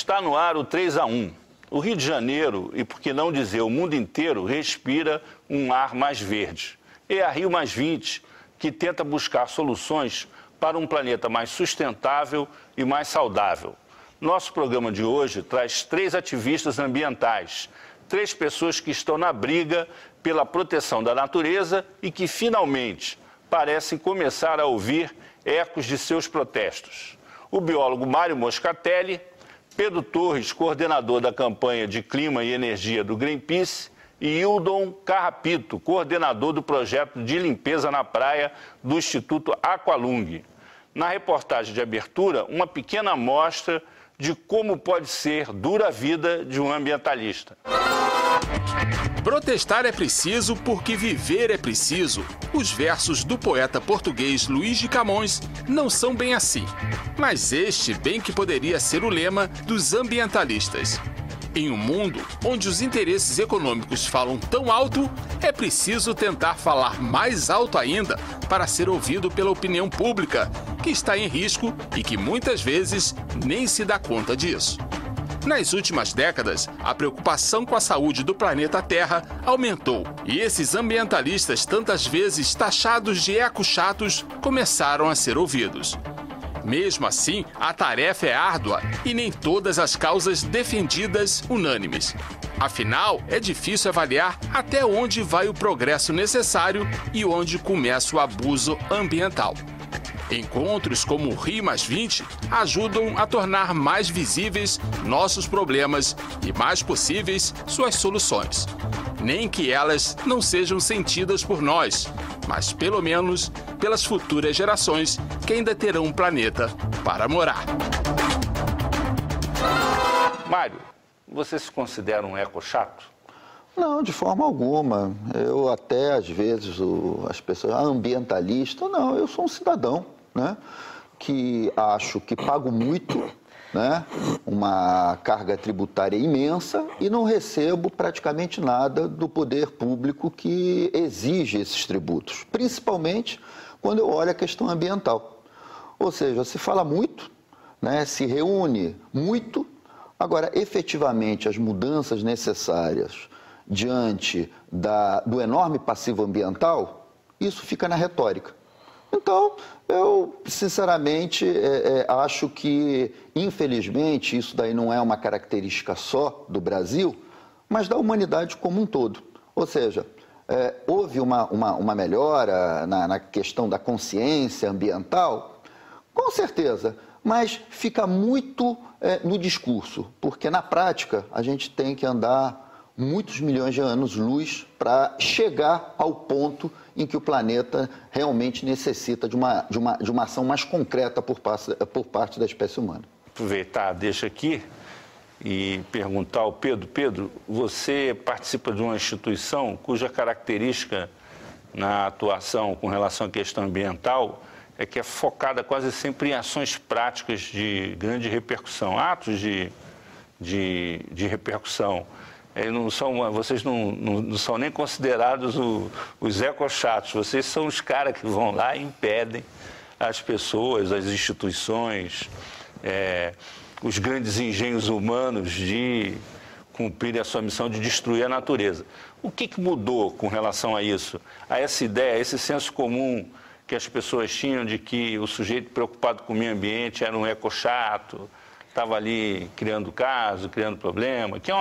Está no ar o 3-1. O Rio de Janeiro, e por que não dizer o mundo inteiro, respira um ar mais verde. É a Rio+20 que tenta buscar soluções para um planeta mais sustentável e mais saudável. Nosso programa de hoje traz 3 ativistas ambientais, 3 pessoas que estão na briga pela proteção da natureza e que finalmente parecem começar a ouvir ecos de seus protestos. O biólogo Mário Moscatelli, Pedro Torres, coordenador da campanha de Clima e Energia do Greenpeace, e Hildon Carrapito, coordenador do projeto de limpeza na praia do Instituto Aqualung. Na reportagem de abertura, uma pequena amostra de como pode ser dura a vida de um ambientalista. Protestar é preciso porque viver é preciso. Os versos do poeta português Luís de Camões não são bem assim. Mas este bem que poderia ser o lema dos ambientalistas. Em um mundo onde os interesses econômicos falam tão alto, é preciso tentar falar mais alto ainda para ser ouvido pela opinião pública, que está em risco e que muitas vezes nem se dá conta disso. Nas últimas décadas, a preocupação com a saúde do planeta Terra aumentou e esses ambientalistas, tantas vezes taxados de eco-chatos, começaram a ser ouvidos. Mesmo assim, a tarefa é árdua e nem todas as causas defendidas unânimes. Afinal, é difícil avaliar até onde vai o progresso necessário e onde começa o abuso ambiental. Encontros como o Rio+20 ajudam a tornar mais visíveis nossos problemas e mais possíveis suas soluções. Nem que elas não sejam sentidas por nós, mas pelo menos pelas futuras gerações que ainda terão um planeta para morar. Mário, você se considera um eco-chato? Não, de forma alguma. Eu até, às vezes, as pessoas, ambientalista, não, eu sou um cidadão, né, que acho que pago muito, né, uma carga tributária imensa e não recebo praticamente nada do poder público que exige esses tributos, principalmente quando eu olho a questão ambiental. Ou seja, se fala muito, né, se reúne muito, agora, efetivamente, as mudanças necessárias diante do enorme passivo ambiental, isso fica na retórica. Então, eu, sinceramente, acho que, infelizmente, isso daí não é uma característica só do Brasil, mas da humanidade como um todo. Ou seja, houve uma melhora na questão da consciência ambiental, com certeza, mas fica muito no discurso, porque na prática a gente tem que andar muitos milhões de anos-luz para chegar ao ponto em que o planeta realmente necessita de uma ação mais concreta por parte da espécie humana. Aproveitar, deixa aqui e perguntar ao Pedro. Pedro, você participa de uma instituição cuja característica na atuação com relação à questão ambiental é que é focada quase sempre em ações práticas de grande repercussão, atos de repercussão. Vocês não são nem considerados os ecochatos, vocês são os caras que vão lá e impedem as pessoas, as instituições, os grandes engenhos humanos de cumprirem a sua missão de destruir a natureza. O que mudou com relação a isso? A essa ideia, a esse senso comum que as pessoas tinham de que o sujeito preocupado com o meio ambiente era um ecochato, estava ali criando caso, criando problema, que é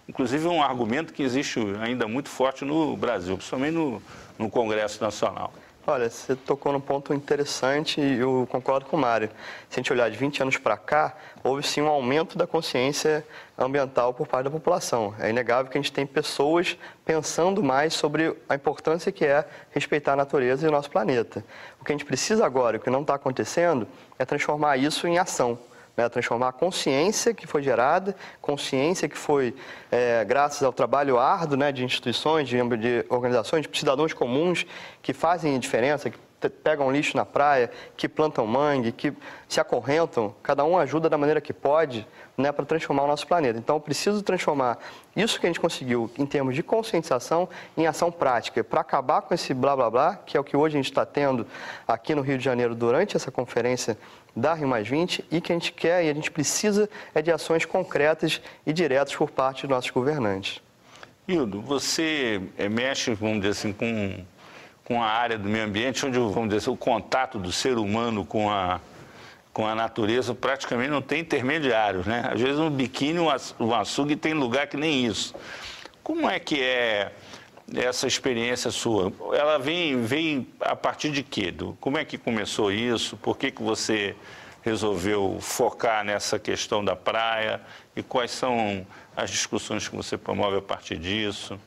inclusive um argumento que existe ainda muito forte no Brasil, principalmente no Congresso Nacional. Olha, você tocou num ponto interessante e eu concordo com o Mário. Se a gente olhar de 20 anos para cá, houve sim um aumento da consciência ambiental por parte da população. É inegável que a gente tem pessoas pensando mais sobre a importância que é respeitar a natureza e o nosso planeta. O que a gente precisa agora, o que não está acontecendo, é transformar isso em ação. Transformar a consciência que foi gerada, consciência que foi graças ao trabalho árduo, de instituições, de organizações, de cidadãos comuns que fazem a diferença, que pegam lixo na praia, que plantam mangue, que se acorrentam, cada um ajuda da maneira que pode, né, para transformar o nosso planeta. Então, eu preciso transformar isso que a gente conseguiu em termos de conscientização em ação prática, para acabar com esse blá blá blá, que é o que hoje a gente está tendo aqui no Rio de Janeiro durante essa conferência da Rio+20, e que a gente quer e a gente precisa de ações concretas e diretas por parte dos nossos governantes. Hildo, você mexe, vamos dizer assim, com a área do meio ambiente, onde, vamos dizer assim, o contato do ser humano com a natureza praticamente não tem intermediários, né? Às vezes um biquíni, um açougue tem lugar que nem isso. Como é que é essa experiência sua? Ela vem a partir de quê? Como é que começou isso? Por que você resolveu focar nessa questão da praia? E quais são as discussões que você promove a partir disso?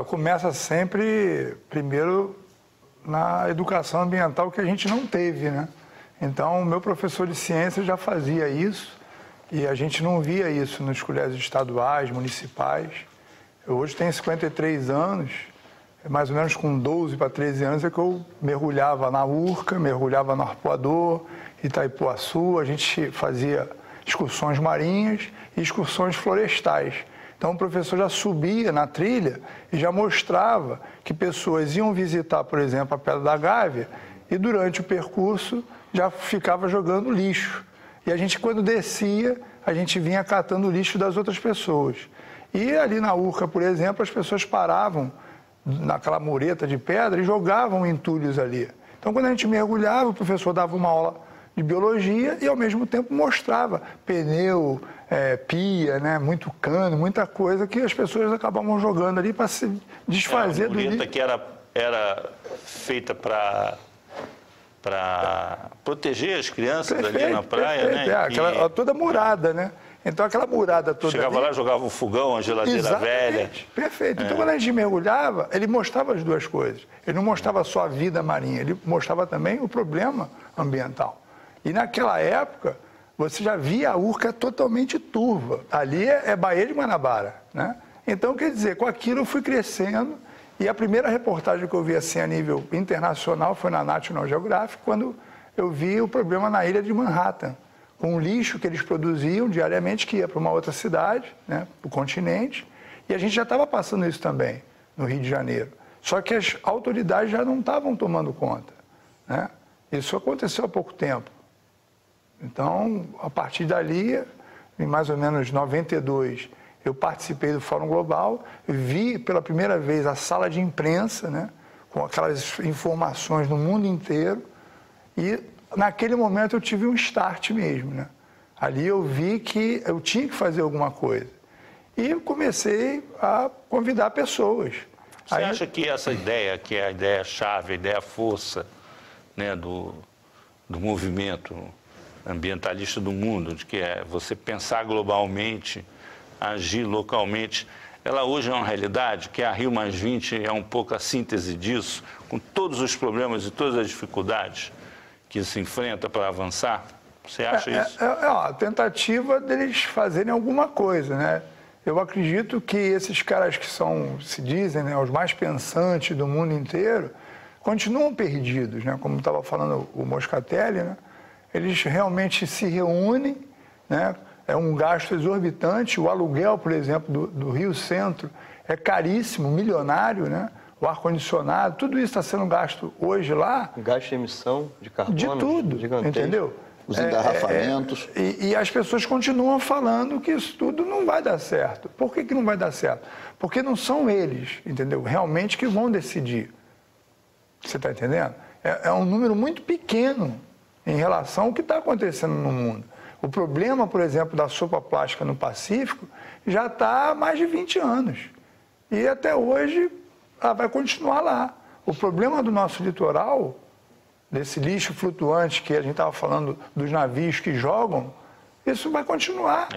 Começa sempre, primeiro, na educação ambiental que a gente não teve, né? Então, o meu professor de ciência já fazia isso e a gente não via isso nos colégios estaduais, municipais. Eu hoje tenho 53 anos, mais ou menos com 12 para 13 anos é que eu mergulhava na Urca, mergulhava no Arpoador, Itaipuaçu, a gente fazia excursões marinhas e excursões florestais. Então, o professor já subia na trilha e já mostrava que pessoas iam visitar, por exemplo, a Pedra da Gávea e, durante o percurso, já ficava jogando lixo. E a gente, quando descia, a gente vinha catando o lixo das outras pessoas. E ali na Urca, por exemplo, as pessoas paravam naquela mureta de pedra e jogavam entulhos ali. Então, quando a gente mergulhava, o professor dava uma aula de biologia e, ao mesmo tempo, mostrava pneu, pia, né, muito cano, muita coisa que as pessoas acabavam jogando ali para se desfazer do lixo. A mureta que era feita para proteger as crianças ali na praia, né? Aquela, toda murada, né? Então, aquela murada toda... Chegava lá, jogava um fogão, a geladeira velha. Perfeito. Então, quando a gente mergulhava, ele mostrava as duas coisas. Ele não mostrava só a vida marinha, ele mostrava também o problema ambiental. E naquela época, você já via a Urca totalmente turva. Ali é Baía de Guanabara, né? Então, quer dizer, com aquilo eu fui crescendo. E a primeira reportagem que eu vi assim a nível internacional foi na National Geographic, quando eu vi o problema na ilha de Manhattan, com o lixo que eles produziam diariamente, que ia para uma outra cidade, né, para o continente. E a gente já estava passando isso também no Rio de Janeiro. Só que as autoridades já não estavam tomando conta, né? Isso aconteceu há pouco tempo. Então, a partir dali, em mais ou menos 92, eu participei do Fórum Global, vi pela primeira vez a sala de imprensa, né, com aquelas informações no mundo inteiro, e naquele momento eu tive um start mesmo, né? Ali eu vi que eu tinha que fazer alguma coisa. E eu comecei a convidar pessoas. Você acha que essa ideia, que é a ideia-chave, a ideia-força, né, do movimento ambientalista do mundo, de que é você pensar globalmente, agir localmente, ela hoje é uma realidade, que a Rio+20 é um pouco a síntese disso, com todos os problemas e todas as dificuldades que se enfrenta para avançar? Você acha isso? A tentativa deles fazerem alguma coisa, né? Eu acredito que esses caras que se dizem, né, os mais pensantes do mundo inteiro, continuam perdidos, né? Como estava falando o Moscatelli, né? Eles realmente se reúnem, né? É um gasto exorbitante. O aluguel, por exemplo, do Rio Centro é caríssimo, milionário, né? O ar-condicionado, tudo isso está sendo gasto hoje lá. Gasto de emissão de carbono. De tudo, gigantesco. entendeu? Os engarrafamentos. E as pessoas continuam falando que isso tudo não vai dar certo. Por que não vai dar certo? Porque não são eles, entendeu? Realmente que vão decidir. Você está entendendo? É um número muito pequeno em relação ao que está acontecendo no mundo. O problema, por exemplo, da sopa plástica no Pacífico já está há mais de 20 anos. E até hoje ela vai continuar lá. O problema do nosso litoral, desse lixo flutuante que a gente estava falando dos navios que jogam, isso vai continuar.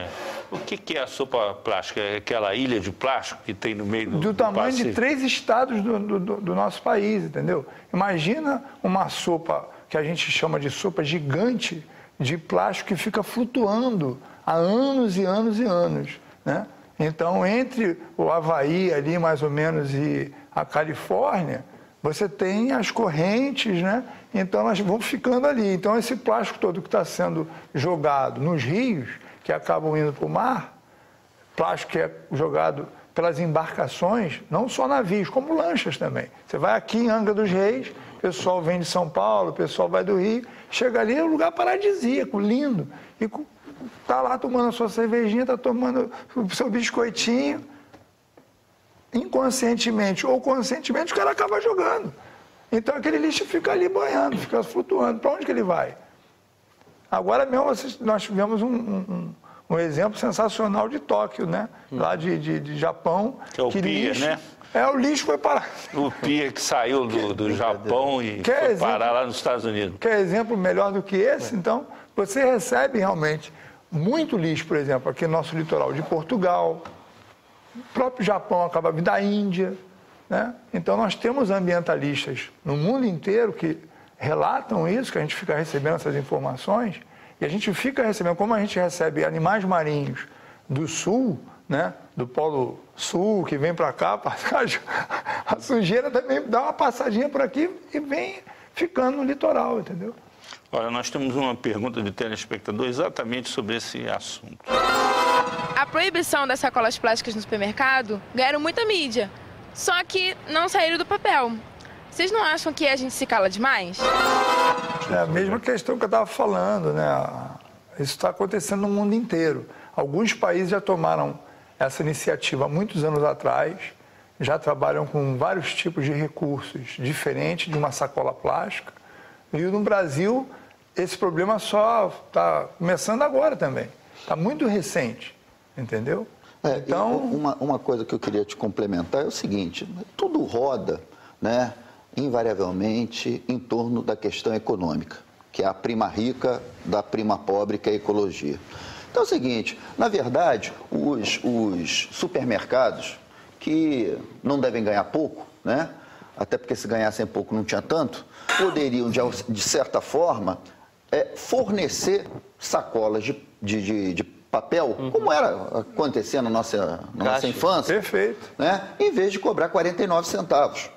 O que é a sopa plástica? É aquela ilha de plástico que tem no meio do tamanho Pacífico? de 3 estados do nosso país, entendeu? Imagina uma sopa que a gente chama de sopa gigante de plástico que fica flutuando há anos e anos e anos, né? Então, entre o Havaí ali, mais ou menos, e a Califórnia, você tem as correntes, né? Então elas vão ficando ali. Então esse plástico todo que está sendo jogado nos rios, que acabam indo para o mar, plástico que é jogado pelas embarcações, não só navios, como lanchas também. Você vai aqui em Angra dos Reis, o pessoal vem de São Paulo, o pessoal vai do Rio, chega ali, é um lugar paradisíaco, lindo. E tá lá tomando a sua cervejinha, tá tomando o seu biscoitinho. Inconscientemente ou conscientemente, o cara acaba jogando. Então aquele lixo fica ali boiando, fica flutuando. Para onde que ele vai? Agora mesmo nós tivemos um exemplo sensacional de Tóquio, né? Lá de Japão. Que é o Pia, né? O lixo foi parar. O Pia que saiu do Japão e foi parar lá nos Estados Unidos. Quer exemplo melhor do que esse? Então, você recebe realmente muito lixo, por exemplo, aqui no nosso litoral de Portugal. O próprio Japão acaba vindo da Índia, né? Então nós temos ambientalistas no mundo inteiro que relatam isso, que a gente fica recebendo essas informações, e a gente fica recebendo, como a gente recebe animais marinhos do sul, né? Do Polo Sul, que vem para cá, a sujeira também dá uma passadinha por aqui e vem ficando no litoral, entendeu? Olha, nós temos uma pergunta de telespectador exatamente sobre esse assunto. A proibição das sacolas plásticas no supermercado ganharam muita mídia, só que não saíram do papel. Vocês não acham que a gente se cala demais? É a mesma questão que eu estava falando, né? Isso está acontecendo no mundo inteiro. Alguns países já tomaram essa iniciativa há muitos anos atrás, já trabalham com vários tipos de recursos diferentes de uma sacola plástica. E no Brasil, esse problema só está começando agora também. Está muito recente, entendeu? Então, uma coisa que eu queria te complementar é o seguinte: tudo roda, né, invariavelmente em torno da questão econômica, que é a prima rica da prima pobre, que é a ecologia. Então é o seguinte, na verdade, os supermercados, que não devem ganhar pouco, né, até porque se ganhassem pouco não tinha tanto, poderiam, de certa forma, fornecer sacolas de papel, como era acontecer na nossa infância. Perfeito. Né, em vez de cobrar 49 centavos.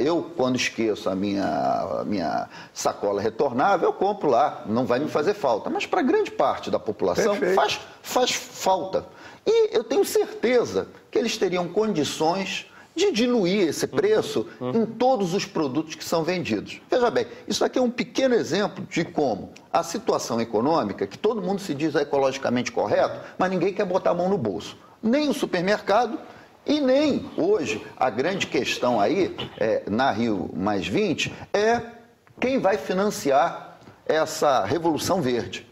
Eu, quando esqueço a minha sacola retornável, eu compro lá, não vai me fazer falta. Mas para grande parte da população faz falta. E eu tenho certeza que eles teriam condições de diluir esse preço em todos os produtos que são vendidos. Veja bem, isso aqui é um pequeno exemplo de como a situação econômica, que todo mundo se diz ecologicamente correto, mas ninguém quer botar a mão no bolso. Nem o supermercado e nem, hoje, a grande questão aí, na Rio+20, é quem vai financiar essa Revolução Verde.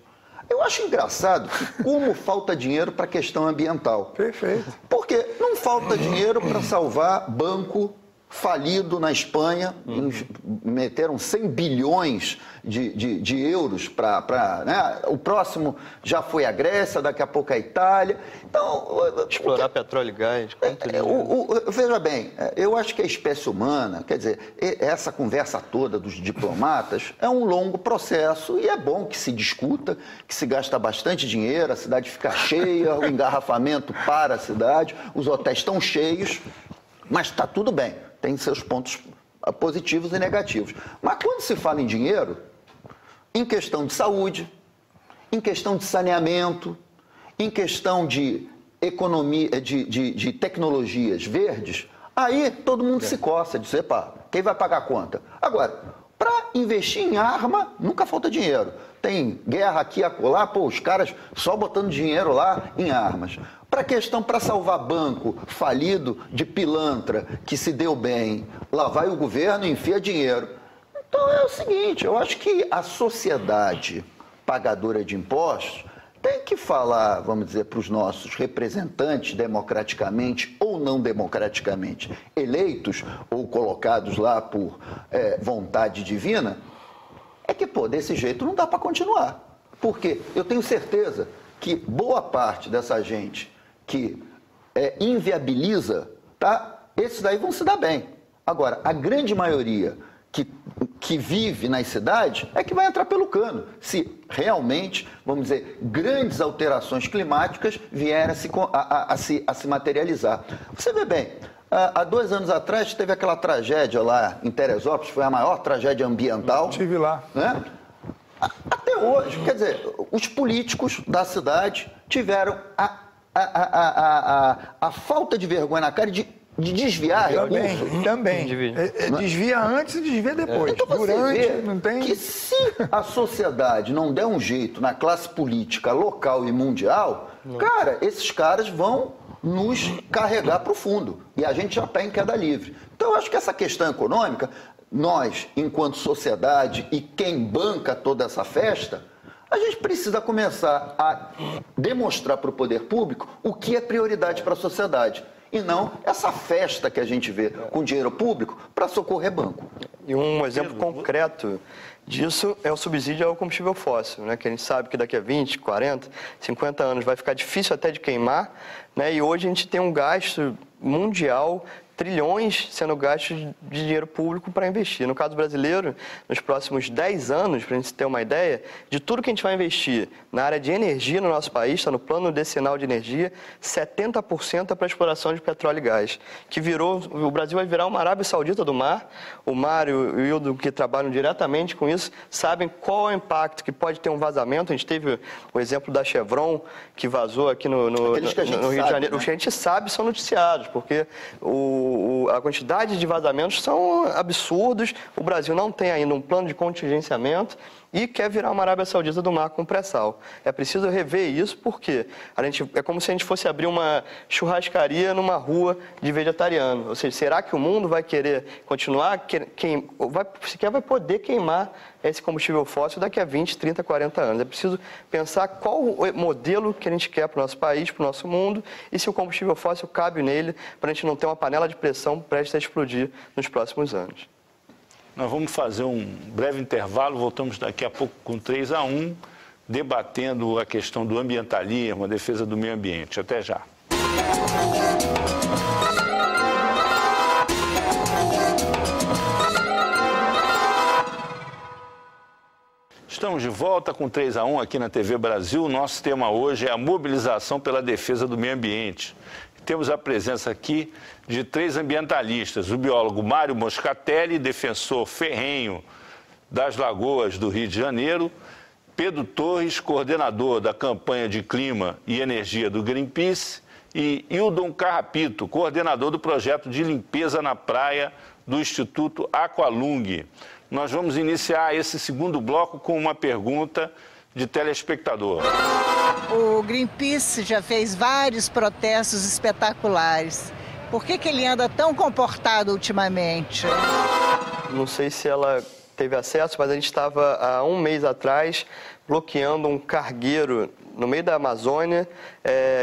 Eu acho engraçado como falta dinheiro para a questão ambiental. Perfeito. Porque não falta dinheiro para salvar banco falido na Espanha, meteram 100 bilhões de euros para... Né? O próximo já foi a Grécia, daqui a pouco a Itália. Então, explorar petróleo e gás. Veja bem, eu acho que a espécie humana, quer dizer, essa conversa toda dos diplomatas é um longo processo e é bom que se discuta, que se gasta bastante dinheiro, a cidade fica cheia, o engarrafamento para a cidade, os hotéis estão cheios, mas está tudo bem. Tem seus pontos positivos e negativos. Mas quando se fala em dinheiro, em questão de saúde, em questão de saneamento, em questão de economia, de tecnologias verdes, aí todo mundo se coça, diz, epa, quem vai pagar a conta? Agora, para investir em arma, nunca falta dinheiro. Tem guerra aqui e acolá, os caras só botando dinheiro lá em armas. Para salvar banco falido de pilantra que se deu bem, lá vai o governo e enfia dinheiro. Então é o seguinte, eu acho que a sociedade pagadora de impostos tem que falar, vamos dizer, para os nossos representantes democraticamente ou não democraticamente eleitos ou colocados lá por vontade divina, que, desse jeito não dá para continuar. Porque eu tenho certeza que boa parte dessa gente que inviabiliza, esses daí vão se dar bem. Agora, a grande maioria que vive nas cidades é que vai entrar pelo cano, se realmente, vamos dizer, grandes alterações climáticas vierem a se materializar. Você vê bem, Há 2 anos atrás teve aquela tragédia lá em Teresópolis, foi a maior tragédia ambiental. Estive lá. Né? Até hoje, quer dizer, os políticos da cidade tiveram a falta de vergonha na cara de desviar recursos. Também. Desvia antes e desvia depois. Então você Durante, vê não tem... que se a sociedade não der um jeito na classe política local e mundial, cara, esses caras vão nos carregar para o fundo. E a gente já está em queda livre. Então, eu acho que essa questão econômica, nós, enquanto sociedade e quem banca toda essa festa, a gente precisa começar a demonstrar para o poder público o que é prioridade para a sociedade. E não essa festa que a gente vê com dinheiro público para socorrer banco. E um exemplo concreto disso é o subsídio ao combustível fóssil, né? Que a gente sabe que daqui a 20, 40, 50 anos vai ficar difícil até de queimar, né? E hoje a gente tem um gasto mundial, trilhões sendo gastos de dinheiro público para investir. No caso brasileiro, nos próximos 10 anos, para a gente ter uma ideia, de tudo que a gente vai investir na área de energia no nosso país, está no plano decenal de energia, 70% é para a exploração de petróleo e gás, que o Brasil vai virar uma Arábia Saudita do mar. O Mário e o Hildo, que trabalham diretamente com isso, sabem qual é o impacto que pode ter um vazamento. A gente teve o exemplo da Chevron, que vazou aqui no Rio de Janeiro. Né? Os que a gente sabe são noticiados, porque a quantidade de vazamentos são absurdos. O Brasil não tem ainda um plano de contingenciamento e quer virar uma Arábia Saudita do mar com pré-sal. É preciso rever isso, porque é como se a gente fosse abrir uma churrascaria numa rua de vegetariano. Ou seja, será que o mundo vai querer continuar, sequer vai poder queimar esse combustível fóssil daqui a 20, 30, 40 anos? É preciso pensar qual o modelo que a gente quer para o nosso país, para o nosso mundo, e se o combustível fóssil cabe nele, para a gente não ter uma panela de pressão prestes a explodir nos próximos anos. Nós vamos fazer um breve intervalo, voltamos daqui a pouco com 3-1, debatendo a questão do ambientalismo, a defesa do meio ambiente. Até já. Estamos de volta com 3-1 aqui na TV Brasil. Nosso tema hoje é a mobilização pela defesa do meio ambiente. Temos a presença aqui de 3 ambientalistas, o biólogo Mário Moscatelli, defensor ferrenho das lagoas do Rio de Janeiro, Pedro Torres, coordenador da campanha de clima e energia do Greenpeace, e Hildon Carrapito, coordenador do projeto de limpeza na praia do Instituto Aqualung. Nós vamos iniciar esse segundo bloco com uma pergunta de telespectador. O Greenpeace já fez vários protestos espetaculares. Por que ele anda tão comportado ultimamente? Não sei se ela teve acesso, mas a gente estava há um mês atrás bloqueando um cargueiro no meio da Amazônia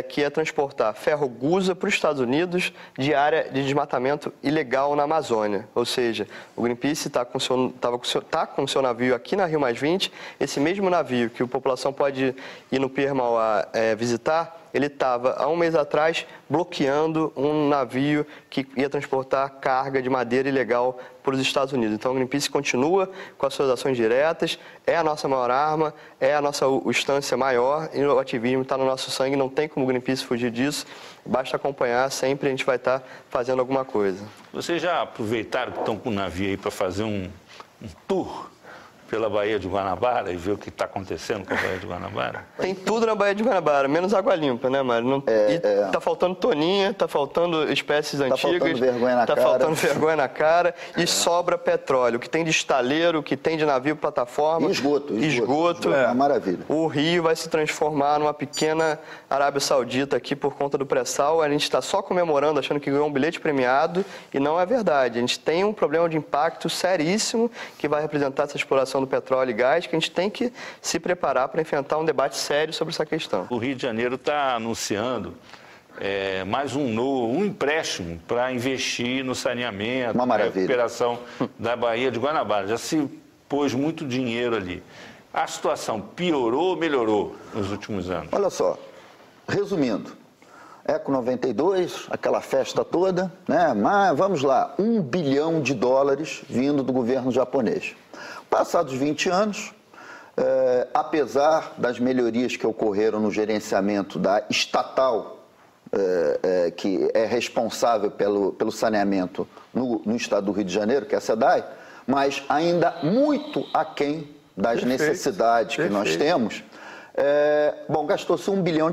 que ia transportar ferro gusa para os Estados Unidos de área de desmatamento ilegal na Amazônia. Ou seja, o Greenpeace está com o seu navio aqui na Rio+20, esse mesmo navio que a população pode ir no Pier Mauá visitar, ele estava, há um mês atrás, bloqueando um navio que ia transportar carga de madeira ilegal para os Estados Unidos. Então, o Greenpeace continua com as suas ações diretas, é a nossa maior arma, é a nossa instância maior, e o ativismo está no nosso sangue, não tem como o Greenpeace fugir disso, basta acompanhar, sempre a gente vai estar fazendo alguma coisa. Vocês já aproveitaram que estão com o navio aí para fazer um tour pela Baía de Guanabara e ver o que está acontecendo com a Baía de Guanabara? Tem tudo na Baía de Guanabara, menos água limpa, né, Mário? Tá faltando toninha, tá faltando espécies antigas. Faltando vergonha na cara. Faltando vergonha na cara e sobra petróleo. O que tem de estaleiro, o que tem de navio, plataforma. Esgoto. É uma maravilha. O Rio vai se transformar numa pequena Arábia Saudita aqui por conta do pré-sal. A gente está só comemorando, achando que ganhou um bilhete premiado, e não é verdade. A gente tem um problema de impacto seríssimo que vai representar essa exploração do petróleo e gás, que a gente tem que se preparar para enfrentar um debate sério sobre essa questão. O Rio de Janeiro está anunciando mais um empréstimo para investir no saneamento, na recuperação da Baía de Guanabara. Já se pôs muito dinheiro ali. A situação piorou ou melhorou nos últimos anos? Olha só, resumindo, Eco 92, aquela festa toda, né? Mas vamos lá, $1 bilhão vindo do governo japonês. Passados 20 anos, apesar das melhorias que ocorreram no gerenciamento da estatal que é responsável pelo saneamento no estado do Rio de Janeiro, que é a SEDAI, mas ainda muito aquém das necessidades que nós temos. Bom, gastou-se $1 bilhão.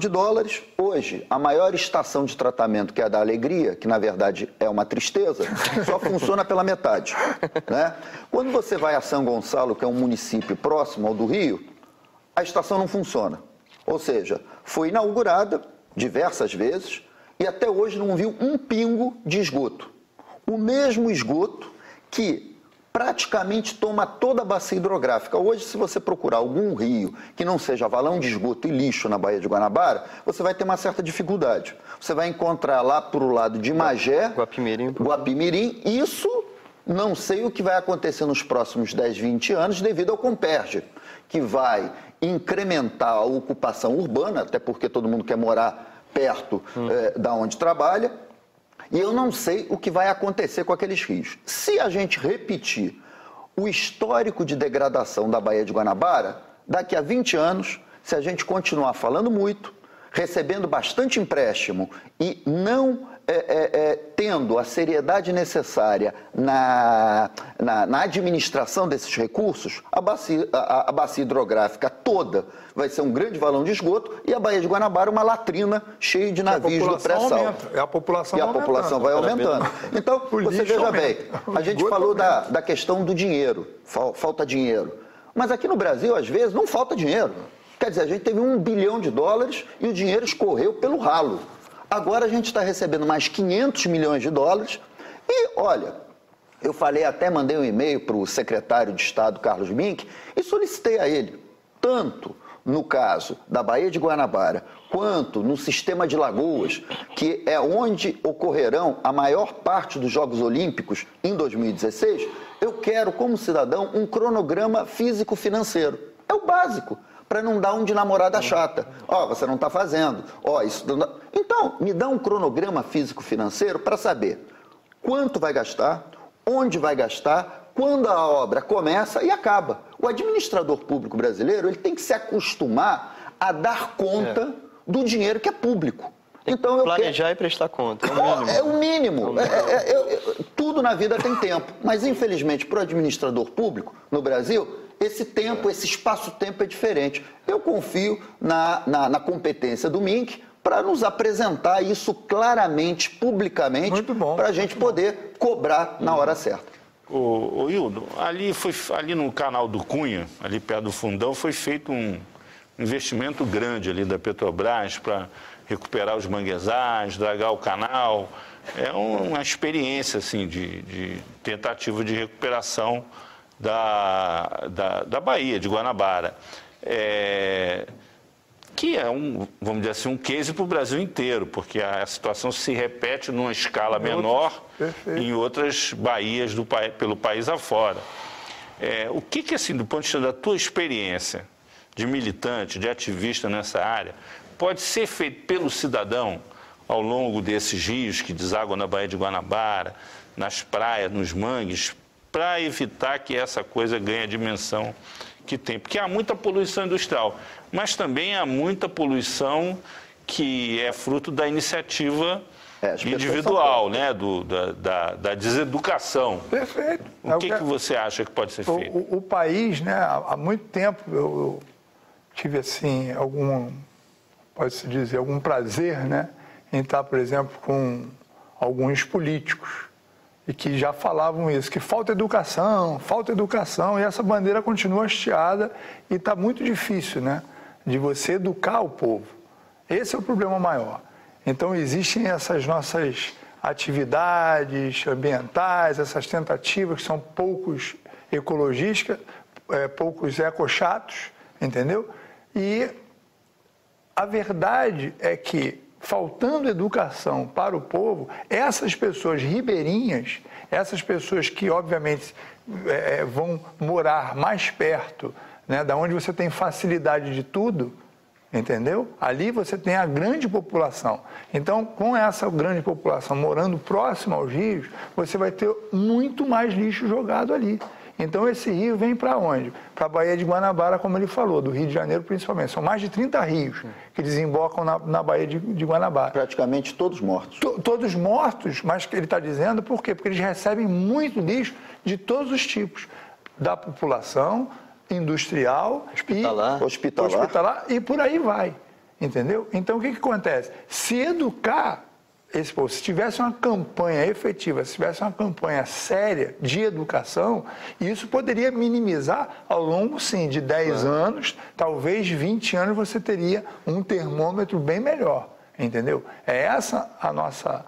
Hoje, a maior estação de tratamento, que é a da Alegria, que na verdade é uma tristeza, só funciona pela metade, né? Quando você vai a São Gonçalo, que é um município próximo ao do Rio, a estação não funciona. Ou seja, foi inaugurada diversas vezes e até hoje não viu um pingo de esgoto. O mesmo esgoto que praticamente toma toda a bacia hidrográfica. Hoje, se você procurar algum rio que não seja valão de esgoto e lixo na Baía de Guanabara, você vai ter uma certa dificuldade. Você vai encontrar lá para o lado de Magé, Guapimirim. Isso, não sei o que vai acontecer nos próximos 10, 20 anos devido ao Comperge, que vai incrementar a ocupação urbana, até porque todo mundo quer morar perto da onde trabalha. E eu não sei o que vai acontecer com aqueles rios. Se a gente repetir o histórico de degradação da Baía de Guanabara, daqui a 20 anos, se a gente continuar falando muito, recebendo bastante empréstimo e não tendo a seriedade necessária na administração desses recursos, a bacia hidrográfica toda vai ser um grande valão de esgoto e a Baía de Guanabara uma latrina cheia de navios do pré-sal. A população e a população vai aumentando. Então, você veja bem, a gente falou da questão do dinheiro, falta dinheiro. Mas aqui no Brasil, às vezes, não falta dinheiro. Quer dizer, a gente teve $1 bilhão e o dinheiro escorreu pelo ralo. Agora a gente está recebendo mais $500 milhões e, olha, eu mandei um e-mail para o secretário de Estado, Carlos Mink, e solicitei a ele, tanto no caso da Baía de Guanabara, quanto no sistema de Lagoas, que é onde ocorrerão a maior parte dos Jogos Olímpicos em 2016, eu quero, como cidadão, um cronograma físico-financeiro. É o básico, para não dar um de namorada chata. Você não está fazendo. Isso não dá... Então, me dá um cronograma físico-financeiro para saber quanto vai gastar, onde vai gastar, quando a obra começa e acaba. O administrador público brasileiro ele tem que se acostumar a dar conta do dinheiro que é público. Então, planejar e prestar conta. É o mínimo. Tudo na vida tem tempo. Mas, infelizmente, para o administrador público no Brasil, esse tempo, esse espaço-tempo é diferente. Eu confio na competência do Mink para nos apresentar isso claramente, publicamente, para a gente poder cobrar na hora certa. Ô Hildo, ali no canal do Cunha, ali perto do Fundão, foi feito um investimento grande ali da Petrobras para recuperar os manguezais, dragar o canal. É uma experiência assim, de tentativa de recuperação da Baía de Guanabara. Que é vamos dizer assim, um case para o Brasil inteiro, porque a situação se repete numa escala menor em outras baías pelo país afora. O que, assim, do ponto de vista da tua experiência de militante, de ativista nessa área, pode ser feito pelo cidadão ao longo desses rios que desaguam na Baía de Guanabara, nas praias, nos mangues, para evitar que essa coisa ganhe a dimensão que tem? Porque há muita poluição industrial, mas também há muita poluição que é fruto da iniciativa individual, né? Da deseducação. Perfeito. O que você acha que pode ser feito? O país, né, há muito tempo eu tive assim, pode-se dizer, algum prazer, né, em estar, por exemplo, com alguns políticos e que já falavam isso, que falta educação, e essa bandeira continua hasteada e está muito difícil, né, de você educar o povo. Esse é o problema maior. Então, existem essas nossas atividades ambientais, essas tentativas que são poucos ecologistas, poucos ecochatos, entendeu? E a verdade é que, faltando educação para o povo, essas pessoas ribeirinhas, essas pessoas que, obviamente, vão morar mais perto, né, da onde você tem facilidade de tudo, entendeu? Ali você tem a grande população. Então, com essa grande população morando próximo aos rios, você vai ter muito mais lixo jogado ali. Então esse rio vem para onde? Para a Baía de Guanabara, como ele falou, do Rio de Janeiro principalmente. São mais de 30 rios que desembocam na Baía de Guanabara. Praticamente todos mortos. Todos mortos, mas ele está dizendo por quê? Porque eles recebem muito lixo de todos os tipos, da população, industrial, hospitalar e por aí vai, entendeu? Então o que acontece? Se educar esse povo, se tivesse uma campanha efetiva, se tivesse uma campanha séria de educação, isso poderia minimizar ao longo, sim, de 10 anos, talvez 20 anos, você teria um termômetro bem melhor, entendeu? É essa a nossa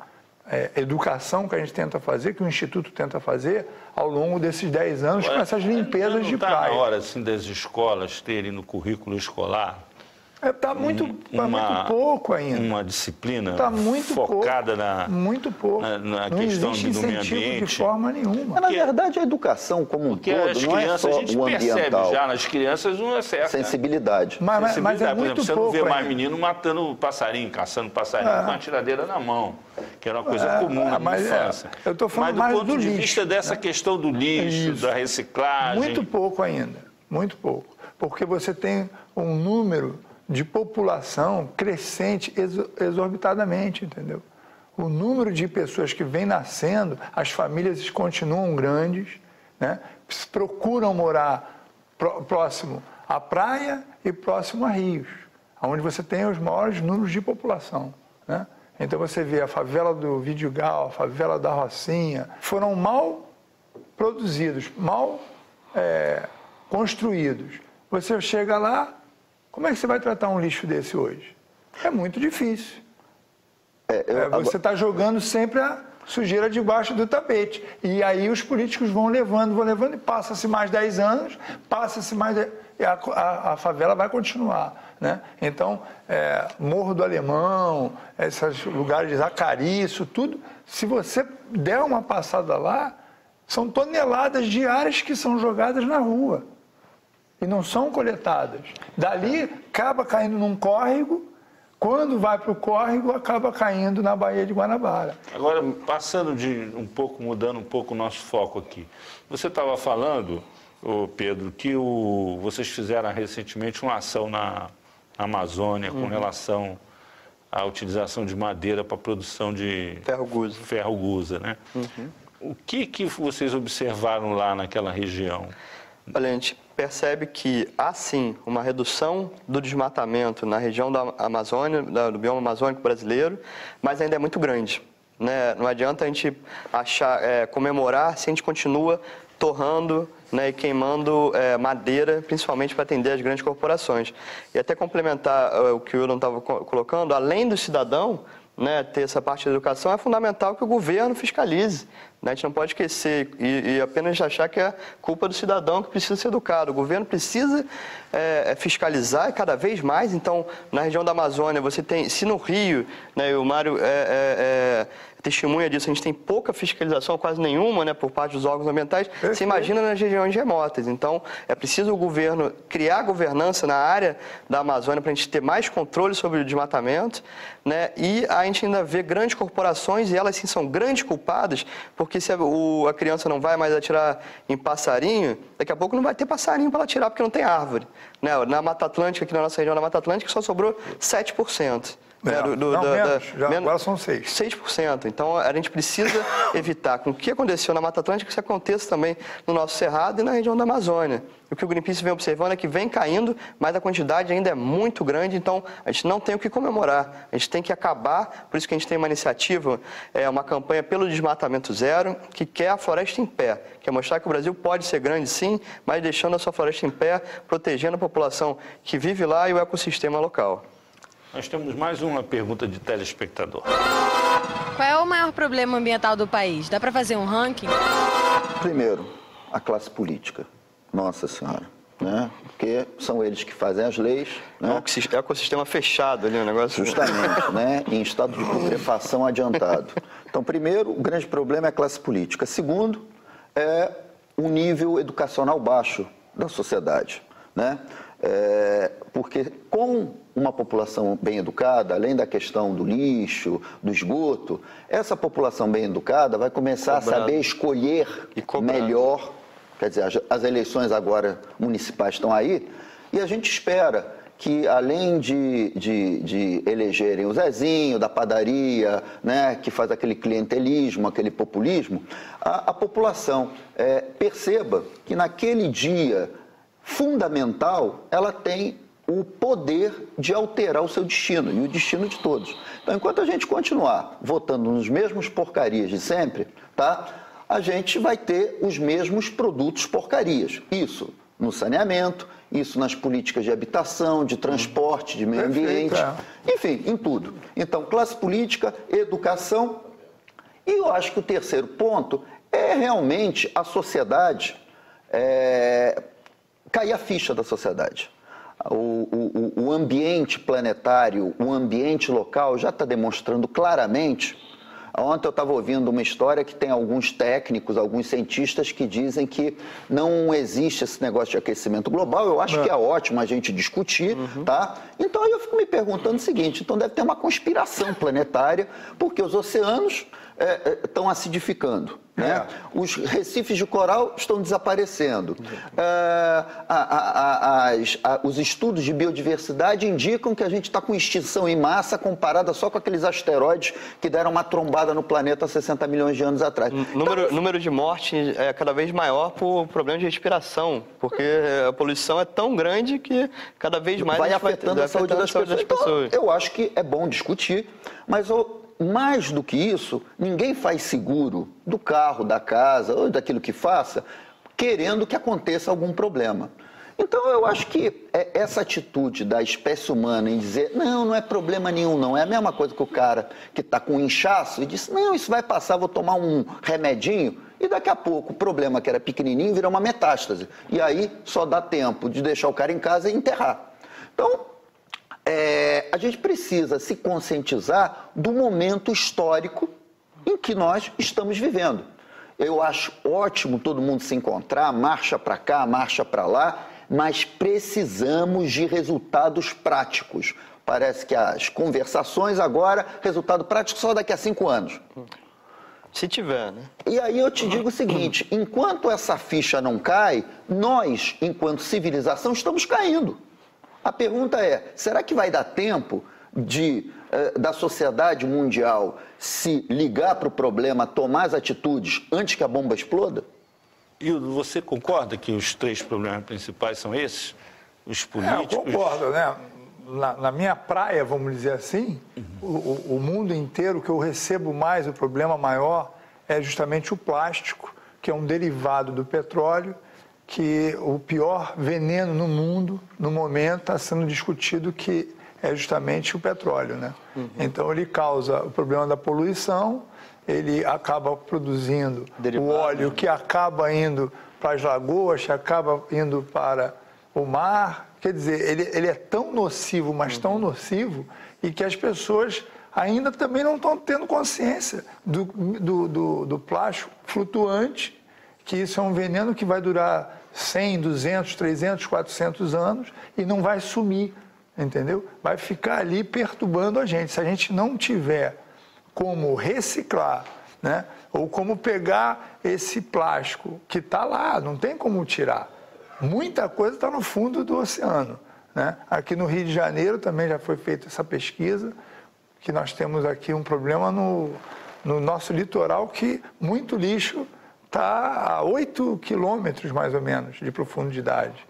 educação que a gente tenta fazer, que o Instituto tenta fazer ao longo desses 10 anos, com essas limpezas de praia. Não está na hora, assim, das escolas terem no currículo escolar Está muito pouco ainda. Uma disciplina muito focada pouco. na questão do meio ambiente. De forma nenhuma. Na verdade, a educação como um todo não é só o ambiental. A gente percebe já nas crianças uma certa sensibilidade. Mas é muito por exemplo, você pouco não vê mais ainda. menino matando passarinho, caçando passarinho com a tiradeira na mão, que era uma coisa comum na minha infância. Eu estou falando mas mais do ponto de vista dessa questão do lixo, da reciclagem... Muito pouco ainda, muito pouco. Porque você tem um número de população crescente exorbitadamente, entendeu? O número de pessoas que vem nascendo, as famílias continuam grandes, né? Procuram morar próximo à praia e próximo a rios, onde você tem os maiores números de população, né? Então você vê a favela do Vidigal, a favela da Rocinha, foram mal produzidos, mal construídos. Você chega lá, como é que você vai tratar um lixo desse hoje? É muito difícil. Você está jogando sempre a sujeira debaixo do tapete. E aí os políticos vão levando, e passa-se mais 10 anos, e a favela vai continuar, né? Então, Morro do Alemão, esses lugares de Zacari, isso tudo, se você der uma passada lá, são toneladas diárias que são jogadas na rua. E não são coletadas. Dali, acaba caindo num córrego, quando vai para o córrego, acaba caindo na Baía de Guanabara. Agora, mudando um pouco o nosso foco aqui. Você estava falando, Pedro, que vocês fizeram recentemente uma ação na Amazônia com relação à utilização de madeira para a produção de ferro-gusa, né? O que vocês observaram lá naquela região? Olha, a gente percebe que há sim uma redução do desmatamento na região da Amazônia, do bioma amazônico brasileiro, mas ainda é muito grande, né? Não adianta a gente comemorar se a gente continua torrando, né, e queimando madeira, principalmente para atender as grandes corporações. E até complementar o que o Wildon estava colocando, além do cidadão, né, ter essa parte da educação, é fundamental que o governo fiscalize. A gente não pode esquecer e apenas achar que é culpa do cidadão que precisa ser educado. O governo precisa fiscalizar cada vez mais. Então, na região da Amazônia, você tem, se no Rio, né, o Mário testemunha disso, a gente tem pouca fiscalização, quase nenhuma, né, por parte dos órgãos ambientais, você imagina nas regiões remotas. Então, é preciso o governo criar governança na área da Amazônia para a gente ter mais controle sobre o desmatamento, né, e a gente ainda vê grandes corporações, e elas sim são grandes culpadas, porque se a criança não vai mais atirar em passarinho, daqui a pouco não vai ter passarinho para ela atirar, porque não tem árvore. Né? Na Mata Atlântica, aqui na nossa região da Mata Atlântica, só sobrou 7%. Agora são 6%. 6%. Então, a gente precisa evitar com o que aconteceu na Mata Atlântica, que isso aconteça também no nosso Cerrado e na região da Amazônia. O que o Greenpeace vem observando é que vem caindo, mas a quantidade ainda é muito grande, então a gente não tem o que comemorar. A gente tem que acabar, por isso que a gente tem uma iniciativa, uma campanha pelo desmatamento zero, que quer a floresta em pé. Quer mostrar que o Brasil pode ser grande sim, mas deixando a sua floresta em pé, protegendo a população que vive lá e o ecossistema local. Nós temos mais uma pergunta de telespectador. Qual é o maior problema ambiental do país? Dá para fazer um ranking? Primeiro, a classe política. Nossa Senhora. Né? Porque são eles que fazem as leis. Né? É o ecossistema fechado ali, o negócio. Justamente, né? Em estado de putrefação adiantado. Então, primeiro, o grande problema é a classe política. Segundo, é um nível educacional baixo da sociedade. Né? Porque com uma população bem educada, além da questão do lixo, do esgoto, essa população bem educada vai começar a saber escolher melhor Quer dizer, as eleições agora municipais estão aí e a gente espera que, além de elegerem o Zezinho da padaria, né, que faz aquele clientelismo, aquele populismo, a população perceba que naquele dia fundamental ela tem o poder de alterar o seu destino e o destino de todos. Então, enquanto a gente continuar votando nos mesmos porcarias de sempre, tá, a gente vai ter os mesmos produtos porcarias. Isso no saneamento, isso nas políticas de habitação, de transporte, de meio ambiente, enfim, em tudo. Então, classe política, educação. E eu acho que o terceiro ponto é realmente a sociedade, cair a ficha da sociedade. O ambiente planetário, o ambiente local já está demonstrando claramente. Ontem eu estava ouvindo uma história que tem alguns técnicos, alguns cientistas que dizem que não existe esse negócio de aquecimento global. Eu acho que é ótimo a gente discutir, tá? Então eu fico me perguntando o seguinte, então deve ter uma conspiração planetária, porque os oceanos estão acidificando, né? Os recifes de coral estão desaparecendo. Os estudos de biodiversidade indicam que a gente está com extinção em massa comparada só com aqueles asteroides que deram uma trombada no planeta há 60 milhões de anos atrás. Número de mortes é cada vez maior por problema de respiração, porque a poluição é tão grande que cada vez mais vai afetando a saúde das pessoas. Então, eu acho que é bom discutir, mas mais do que isso, ninguém faz seguro do carro, da casa ou daquilo que faça, querendo que aconteça algum problema. Então, eu acho que essa atitude da espécie humana em dizer, não é problema nenhum, não. É a mesma coisa que o cara que está com inchaço e diz, não, isso vai passar, vou tomar um remedinho, e daqui a pouco o problema que era pequenininho vira uma metástase. E aí só dá tempo de deixar o cara em casa e enterrar. Então, a gente precisa se conscientizar do momento histórico em que nós estamos vivendo. Eu acho ótimo todo mundo se encontrar, marcha para cá, marcha para lá, mas precisamos de resultados práticos. Parece que as conversações agora, resultado prático só daqui a 5 anos. Se tiver, né? E aí eu te digo o seguinte, enquanto essa ficha não cai, nós, enquanto civilização, estamos caindo. A pergunta é, será que vai dar tempo da sociedade mundial se ligar para o problema, tomar as atitudes antes que a bomba exploda? E você concorda que os 3 problemas principais são esses? Os políticos... Eu concordo, né? Na minha praia, vamos dizer assim, o mundo inteiro que eu recebo mais, o problema maior é justamente o plástico, que é um derivado do petróleo, que o pior veneno no mundo, no momento, está sendo discutido, que é justamente o petróleo, né? Então, ele causa o problema da poluição, ele acaba produzindo derivado, o óleo que acaba indo para as lagoas, que acaba indo para o mar. Quer dizer, ele é tão nocivo, mas tão nocivo, e que as pessoas ainda também não estão tendo consciência do plástico flutuante, que isso é um veneno que vai durar 100, 200, 300, 400 anos e não vai sumir, entendeu? Vai ficar ali perturbando a gente. Se a gente não tiver como reciclar, né? Ou como pegar esse plástico que está lá, não tem como tirar. Muita coisa está no fundo do oceano, né? Aqui no Rio de Janeiro também já foi feita essa pesquisa, que nós temos aqui um problema no nosso litoral, que muito lixo está a 8 quilômetros, mais ou menos, de profundidade.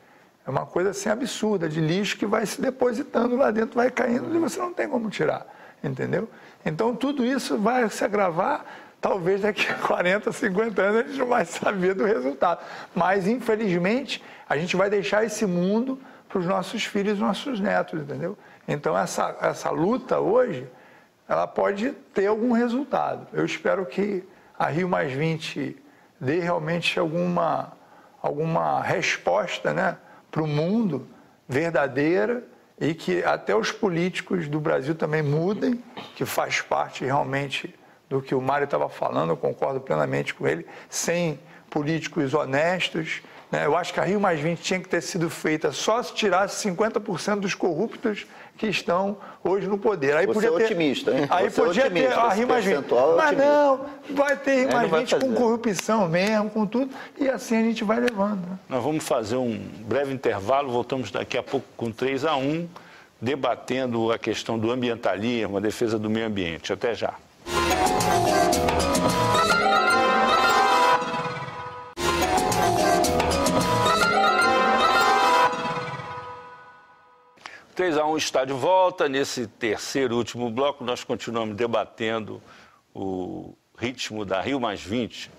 É uma coisa assim absurda, de lixo que vai se depositando lá dentro, vai caindo e você não tem como tirar, entendeu? Então, tudo isso vai se agravar, talvez daqui a 40, 50 anos a gente não vai saber do resultado. Mas, infelizmente, a gente vai deixar esse mundo para os nossos filhos e nossos netos, entendeu? Então, essa luta hoje, ela pode ter algum resultado. Eu espero que a Rio+20 dê realmente alguma resposta, né, para o mundo verdadeira, e que até os políticos do Brasil também mudem, que faz parte realmente do que o Mário estava falando, eu concordo plenamente com ele, sem políticos honestos. Eu acho que a Rio+20 tinha que ter sido feita só se tirasse 50% dos corruptos que estão hoje no poder. Aí Você podia é ter, otimista, hein? aí Você podia é otimista, ter a Rio+20. Mas não, vai ter Rio+20 com corrupção mesmo, com tudo, e assim a gente vai levando. Nós vamos fazer um breve intervalo, voltamos daqui a pouco com 3-1, debatendo a questão do ambientalismo, a defesa do meio ambiente. Até já. 3-1 está de volta. Nesse terceiro e último bloco, nós continuamos debatendo o ritmo da Rio+20.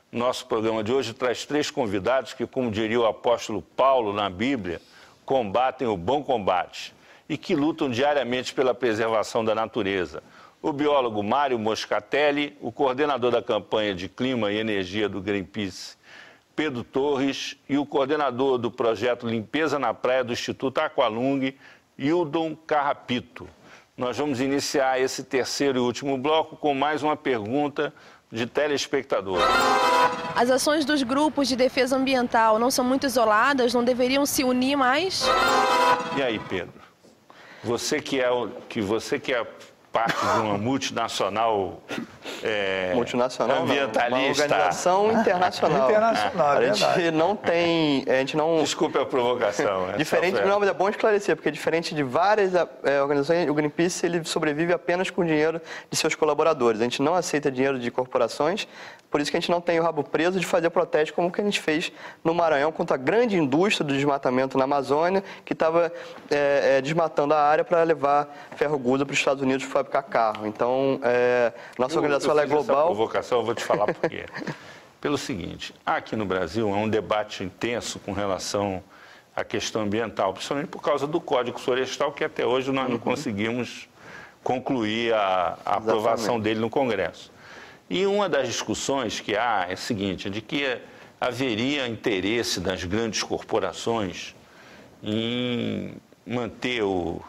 Nosso programa de hoje traz 3 convidados que, como diria o apóstolo Paulo na Bíblia, combatem o bom combate e que lutam diariamente pela preservação da natureza. O biólogo Mário Moscatelli, o coordenador da campanha de Clima e Energia do Greenpeace, Pedro Torres, e o coordenador do projeto Limpeza na Praia do Instituto Aqualung, Hildon Carrapito. Nós vamos iniciar esse terceiro e último bloco com mais uma pergunta de telespectador. As ações dos grupos de defesa ambiental não são muito isoladas? Não deveriam se unir mais? E aí, Pedro? Você que é parte de uma multinacional, multinacional ambientalista. Não, uma organização internacional. A gente não... Desculpe a provocação. Diferente, não, mas é bom esclarecer, porque diferente de várias organizações, o Greenpeace ele sobrevive apenas com o dinheiro de seus colaboradores. A gente não aceita dinheiro de corporações, por isso que a gente não tem o rabo preso de fazer protesto como que a gente fez no Maranhão contra a grande indústria do desmatamento na Amazônia, que estava desmatando a área para levar ferro-gusa para os Estados Unidos para fabricar carro. Então, nossa organização é global. Essa provocação, eu vou te falar por quê. Pelo seguinte, aqui no Brasil há um debate intenso com relação à questão ambiental, principalmente por causa do Código Florestal, que até hoje nós não conseguimos concluir a aprovação dele no Congresso. E uma das discussões que há é a seguinte, de que haveria interesse das grandes corporações em manter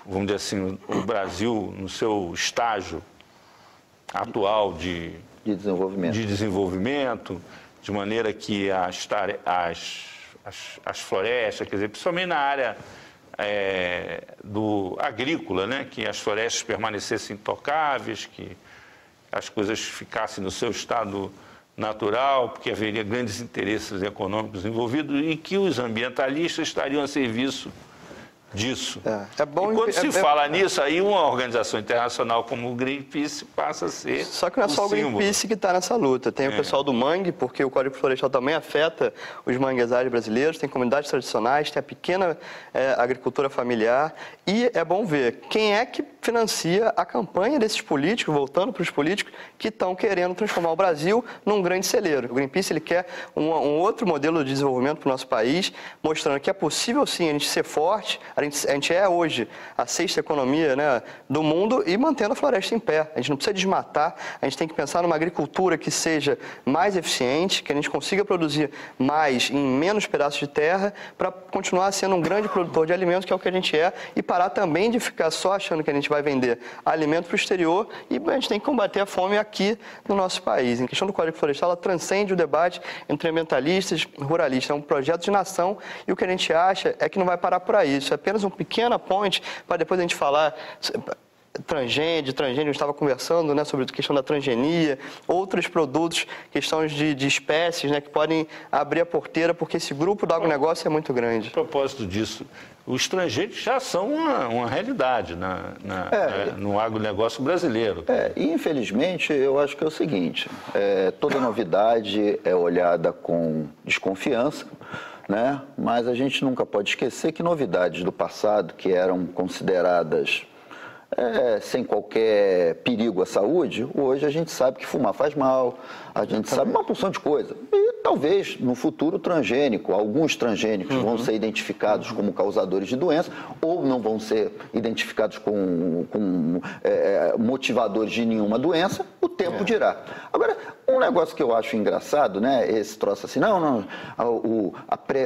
vamos dizer assim, o Brasil no seu estágio atual de desenvolvimento, de maneira que as florestas, quer dizer, principalmente na área do agrícola, né, que as florestas permanecessem intocáveis, que as coisas ficassem no seu estado natural, porque haveria grandes interesses econômicos envolvidos e que os ambientalistas estariam a serviço disso. É bom, e quando se fala nisso, aí uma organização internacional como o Greenpeace passa a ser Só que não é só o Greenpeace que está nessa luta. Tem o pessoal do mangue, porque o Código Florestal também afeta os manguezais brasileiros, tem comunidades tradicionais, tem a pequena agricultura familiar. E é bom ver quem é que financia a campanha desses políticos, voltando para os políticos, que estão querendo transformar o Brasil num grande celeiro. O Greenpeace ele quer um outro modelo de desenvolvimento para o nosso país, mostrando que é possível sim a gente ser forte. A gente é hoje a 6ª economia, né, do mundo e mantendo a floresta em pé. A gente não precisa desmatar, a gente tem que pensar numa agricultura que seja mais eficiente, que a gente consiga produzir mais em menos pedaços de terra para continuar sendo um grande produtor de alimentos, que é o que a gente é, e parar também de ficar só achando que a gente vai vender alimento para o exterior e a gente tem que combater a fome aqui no nosso país. Em questão do Código Florestal, ela transcende o debate entre ambientalistas e ruralistas. É um projeto de nação e o que a gente acha é que não vai parar por aí. Isso é apenas uma pequena ponte para depois a gente falar transgênio, a gente estava conversando, né, sobre a questão da transgenia, outros produtos, questões de espécies, né, que podem abrir a porteira, porque esse grupo do agronegócio é muito grande. A propósito disso, os transgênicos já são uma realidade no agronegócio brasileiro. E infelizmente, eu acho que é o seguinte, toda novidade é olhada com desconfiança, né? Mas a gente nunca pode esquecer que novidades do passado, que eram consideradas sem qualquer perigo à saúde, hoje a gente sabe que fumar faz mal, a gente sabe uma porção de coisa. E talvez no futuro transgênico, alguns transgênicos vão ser identificados como causadores de doença ou não vão ser identificados com motivadores de nenhuma doença, o tempo dirá. Agora, um negócio que eu acho engraçado, né, esse troço assim,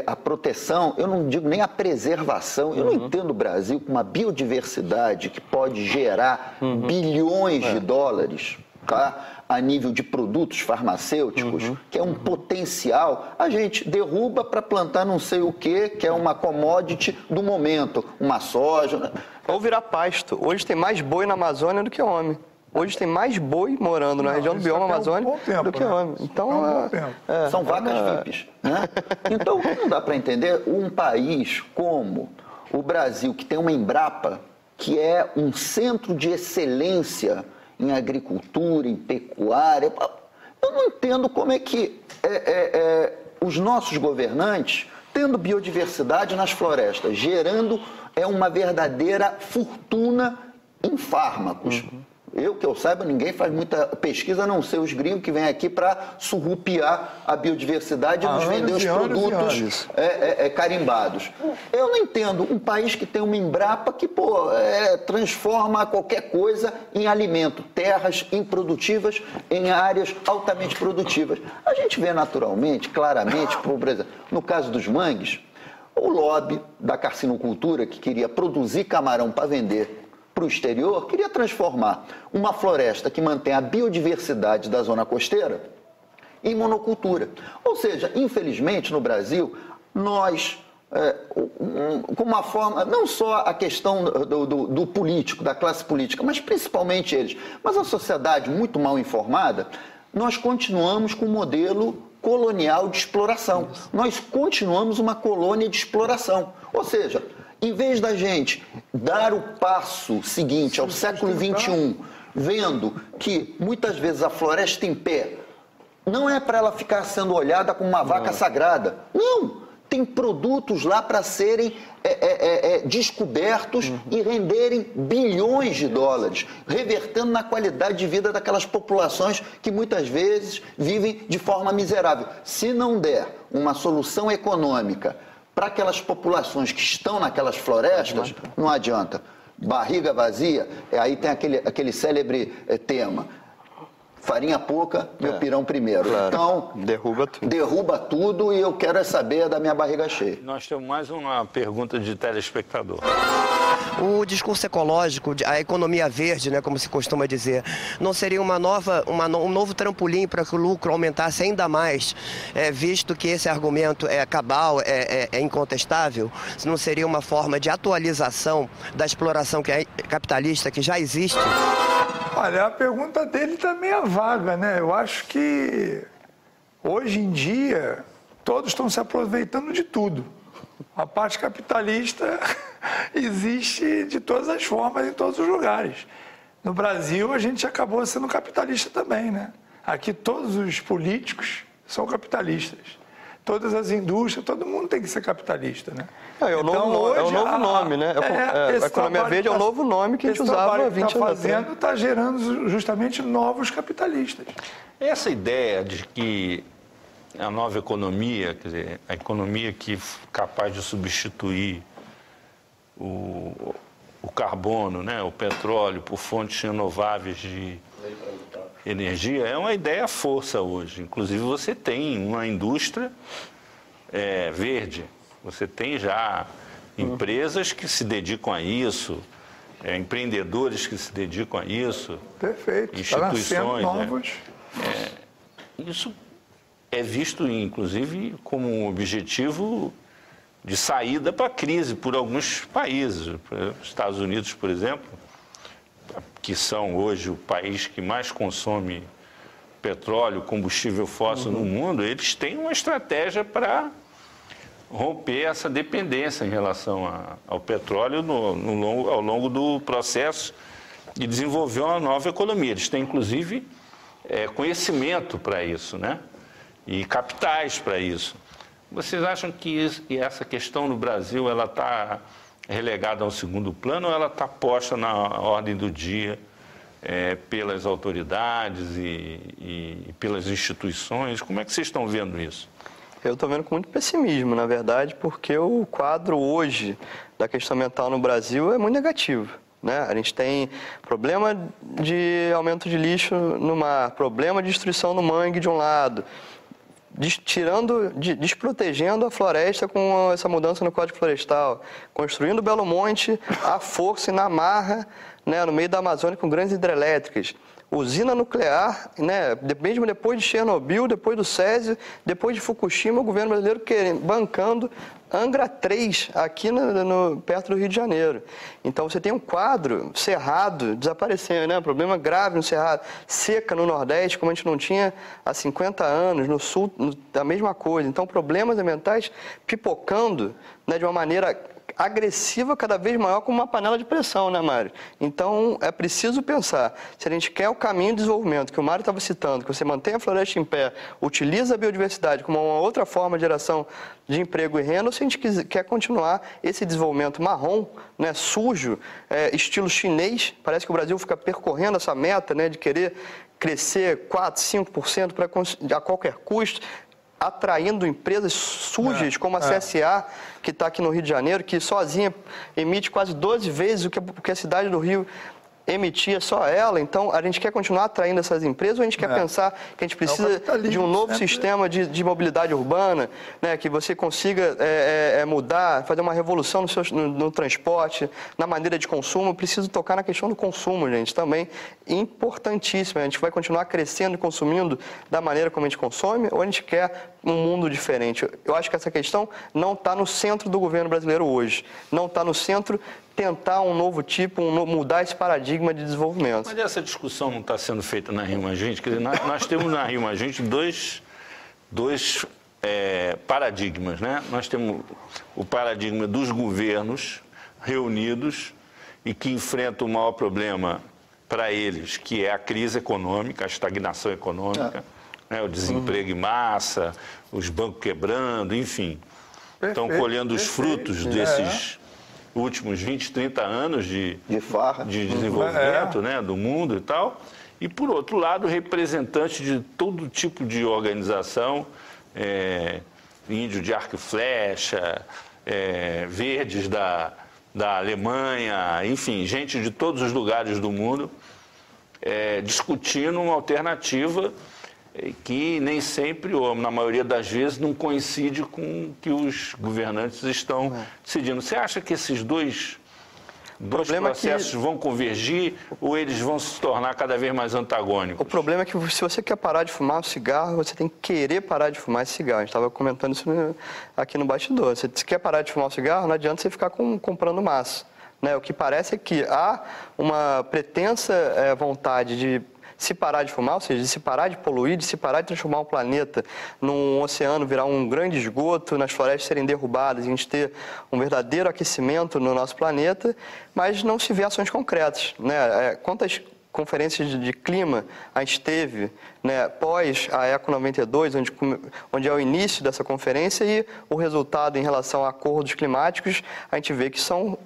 a proteção, eu não digo nem a preservação, eu não entendo o Brasil com uma biodiversidade que pode gerar bilhões de dólares, tá? A nível de produtos farmacêuticos, que é um potencial, a gente derruba para plantar não sei o que é uma commodity do momento, uma soja. Né? Ou virar pasto. Hoje tem mais boi na Amazônia do que homem. Hoje tem mais boi morando na região do bioma amazônico do que homem. Então, são vacas VIPs. Né? Então, não dá para entender um país como o Brasil, que tem uma Embrapa, que é um centro de excelência em agricultura, em pecuária. Eu não entendo como é que os nossos governantes, tendo biodiversidade nas florestas, gerando uma verdadeira fortuna em fármacos. Que eu saiba, ninguém faz muita pesquisa, a não ser os gringos que vêm aqui para surrupiar a biodiversidade e nos vender os produtos carimbados. Eu não entendo um país que tem uma Embrapa que transforma qualquer coisa em alimento, terras improdutivas em áreas altamente produtivas. A gente vê naturalmente, claramente, por exemplo, no caso dos mangues, o lobby da carcinocultura que queria produzir camarão para vender para o exterior, queria transformar uma floresta que mantém a biodiversidade da zona costeira em monocultura. Ou seja, infelizmente no Brasil, nós, com uma forma, não só a questão do político, da classe política, mas principalmente eles, mas a sociedade muito mal informada, nós continuamos com o modelo colonial de exploração. Nós continuamos uma colônia de exploração. Ou seja, em vez da gente dar o passo seguinte ao século XXI, vendo que muitas vezes a floresta em pé não é para ela ficar sendo olhada como uma vaca sagrada. Não! Tem produtos lá para serem descobertos e renderem bilhões de dólares, revertendo na qualidade de vida daquelas populações que muitas vezes vivem de forma miserável. Se não der uma solução econômica para aquelas populações que estão naquelas florestas, não adianta. Barriga vazia, aí tem aquele célebre tema. Farinha pouca, meu pirão primeiro. Claro. Então, derruba tudo e eu quero saber da minha barriga cheia. Nós temos mais uma pergunta de telespectador. O discurso ecológico, a economia verde, né, como se costuma dizer, não seria um novo trampolim para que o lucro aumentasse ainda mais, visto que esse argumento é cabal, é incontestável? Não seria uma forma de atualização da exploração capitalista que já existe? Olha, a pergunta dele está meio vaga, né? Eu acho que hoje em dia todos estão se aproveitando de tudo. A parte capitalista existe de todas as formas, em todos os lugares. No Brasil, a gente acabou sendo capitalista também, né? Aqui todos os políticos são capitalistas. Todas as indústrias, todo mundo tem que ser capitalista, né? É o novo nome, né? A economia verde é o novo nome que a gente usava há 20 anos atrás. Está gerando justamente novos capitalistas. Essa ideia de que a nova economia, quer dizer, a economia que é capaz de substituir o carbono, né, o petróleo, por fontes renováveis de energia, é uma ideia força hoje. Inclusive, você tem uma indústria verde, você tem já empresas que se dedicam a isso, empreendedores que se dedicam a isso, perfeito. Instituições. Novos. Isso é visto, inclusive, como um objetivo de saída para a crise por alguns países. Os Estados Unidos, por exemplo, que são hoje o país que mais consome petróleo, combustível fóssil no mundo, eles têm uma estratégia para romper essa dependência em relação ao petróleo ao longo do processo de desenvolver uma nova economia. Eles têm, inclusive, conhecimento para isso, né? E capitais para isso. Vocês acham que essa questão no Brasil ela está relegada ao segundo plano ou ela está posta na ordem do dia pelas autoridades e pelas instituições? Como é que vocês estão vendo isso? Eu estou vendo com muito pessimismo, na verdade, porque o quadro hoje da questão ambiental no Brasil é muito negativo, né? A gente tem problema de aumento de lixo no mar, problema de destruição no mangue de um lado, desprotegendo a floresta com essa mudança no Código Florestal, construindo Belo Monte à força e na marra, né, no meio da Amazônia com grandes hidrelétricas, usina nuclear, né? Mesmo depois de Chernobyl, depois do Césio, depois de Fukushima, o governo brasileiro bancando Angra 3 aqui perto do Rio de Janeiro. Então você tem um quadro, Cerrado desaparecendo, né? Problema grave no Cerrado, seca no Nordeste, como a gente não tinha há 50 anos, no Sul a mesma coisa. Então problemas ambientais pipocando, né, de uma maneira agressiva, cada vez maior, como uma panela de pressão, né, Mário? Então, é preciso pensar, se a gente quer o caminho de desenvolvimento, que o Mário estava citando, que você mantém a floresta em pé, utiliza a biodiversidade como uma outra forma de geração de emprego e renda, ou se a gente quer continuar esse desenvolvimento marrom, né, sujo, estilo chinês, parece que o Brasil fica percorrendo essa meta, né, de querer crescer 4%, 5% a qualquer custo, atraindo empresas sujas como a CSA, que está aqui no Rio de Janeiro, que sozinha emite quase 12 vezes o que a cidade do Rio emitia só ela. Então, a gente quer continuar atraindo essas empresas ou a gente quer pensar que a gente precisa de um novo sistema de mobilidade urbana, né, que você consiga mudar, fazer uma revolução no transporte, na maneira de consumo. Preciso tocar na questão do consumo, gente, também importantíssimo. A gente vai continuar crescendo e consumindo da maneira como a gente consome ou a gente quer um mundo diferente? Eu acho que essa questão não está no centro do governo brasileiro hoje. Não está no centro tentar um novo tipo, mudar esse paradigma de desenvolvimento. Mas essa discussão não está sendo feita na RIMAGENTE? Quer dizer, nós temos na RIMAGENTE dois paradigmas, né? Nós temos o paradigma dos governos reunidos e que enfrentam o maior problema para eles, que é a crise econômica, a estagnação econômica, né? O desemprego em massa, os bancos quebrando, enfim. Estão colhendo os frutos desses últimos 20, 30 anos de desenvolvimento, né, do mundo e tal. E, por outro lado, representantes de todo tipo de organização, índio de arco e flecha, verdes da Alemanha, enfim, gente de todos os lugares do mundo, discutindo uma alternativa que nem sempre, ou na maioria das vezes, não coincide com o que os governantes estão decidindo. Você acha que esses dois processos vão convergir ou eles vão se tornar cada vez mais antagônicos? O problema é que se você quer parar de fumar um cigarro, você tem que querer parar de fumar esse cigarro. A gente estava comentando isso aqui no bastidor. Se você quer parar de fumar um cigarro, não adianta você ficar comprando massa, né? O que parece é que há uma pretensa vontade de se parar de fumar, ou seja, de se parar de poluir, de se parar de transformar o planeta num oceano, virar um grande esgoto, nas florestas serem derrubadas, a gente ter um verdadeiro aquecimento no nosso planeta, mas não se vê ações concretas, né? Quantas conferências de clima a gente teve, né, pós a ECO 92, onde é o início dessa conferência, e o resultado em relação a acordos climáticos, a gente vê que são,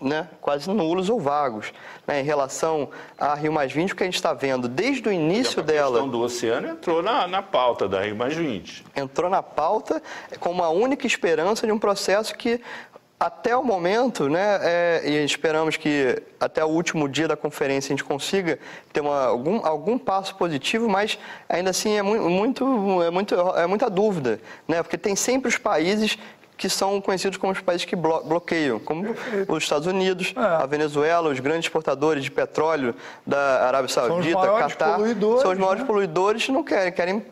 né, quase nulos ou vagos. Né, em relação a Rio+20, o que a gente está vendo desde o início dela... A questão do oceano entrou na pauta da Rio+20. Entrou na pauta como a única esperança de um processo que, até o momento, né, e esperamos que até o último dia da conferência a gente consiga ter algum passo positivo, mas ainda assim é muita dúvida, né, porque tem sempre os países que são conhecidos como os países que bloqueiam, como os Estados Unidos, a Venezuela, os grandes exportadores de petróleo da Arábia Saudita, Catar, são os maiores poluidores, não querem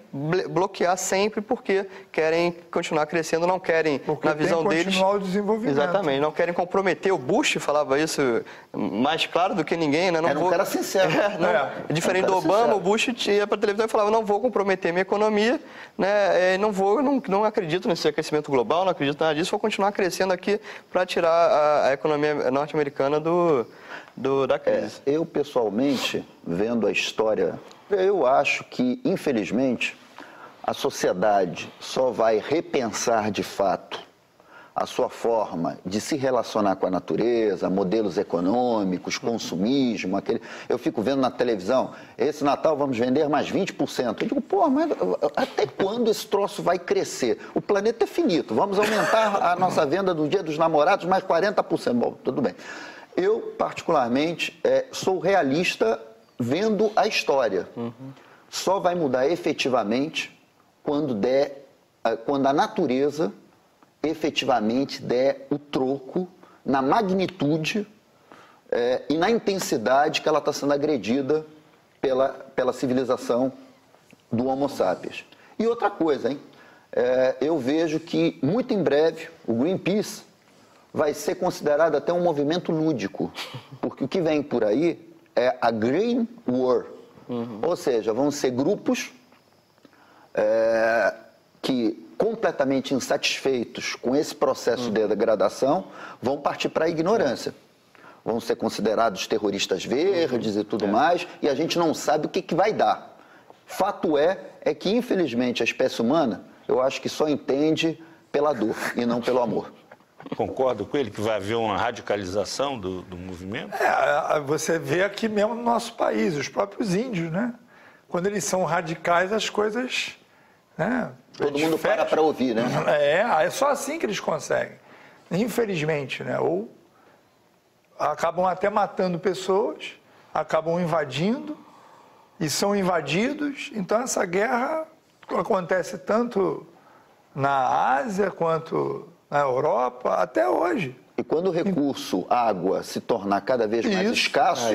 bloquear sempre porque querem continuar crescendo, não querem, porque na visão deles... continuar o desenvolvimento. Exatamente, não querem comprometer. O Bush falava isso mais claro do que ninguém, né? Não cara sincero. Diferente do Obama, sincero. O Bush ia para a televisão e falava, não vou comprometer minha economia, né? Não acredito nesse aquecimento global, não acredito nada disso, vou continuar crescendo aqui para tirar a economia norte-americana da crise. Eu, pessoalmente, vendo a história, eu acho que, infelizmente, a sociedade só vai repensar de fato a sua forma de se relacionar com a natureza, modelos econômicos, consumismo, Eu fico vendo na televisão, esse Natal vamos vender mais 20%. Eu digo, mas até quando esse troço vai crescer? O planeta é finito, vamos aumentar a nossa venda do Dia dos Namorados mais 40%. Bom, tudo bem. Eu, particularmente, sou realista vendo a história. Só vai mudar efetivamente quando a natureza efetivamente der o troco na magnitude e na intensidade que ela está sendo agredida pela civilização do Homo sapiens. E outra coisa, hein? Eu vejo que, muito em breve, o Greenpeace vai ser considerado até um movimento lúdico, porque o que vem por aí é a Green War, ou seja, vão ser grupos que, completamente insatisfeitos com esse processo de degradação, vão partir para a ignorância. Vão ser considerados terroristas verdes e tudo mais, e a gente não sabe o que vai dar. Fato é que, infelizmente, a espécie humana, eu acho que só entende pela dor e não pelo amor. Concordo com ele que vai haver uma radicalização do movimento? Você vê aqui mesmo no nosso país, os próprios índios, né? Quando eles são radicais, as coisas... né? Todo mundo para ouvir, né? É só assim que eles conseguem. Infelizmente, né? Ou acabam até matando pessoas, acabam invadindo e são invadidos. Então, essa guerra acontece tanto na Ásia quanto na Europa, até hoje. E quando o recurso água se tornar cada vez mais escasso,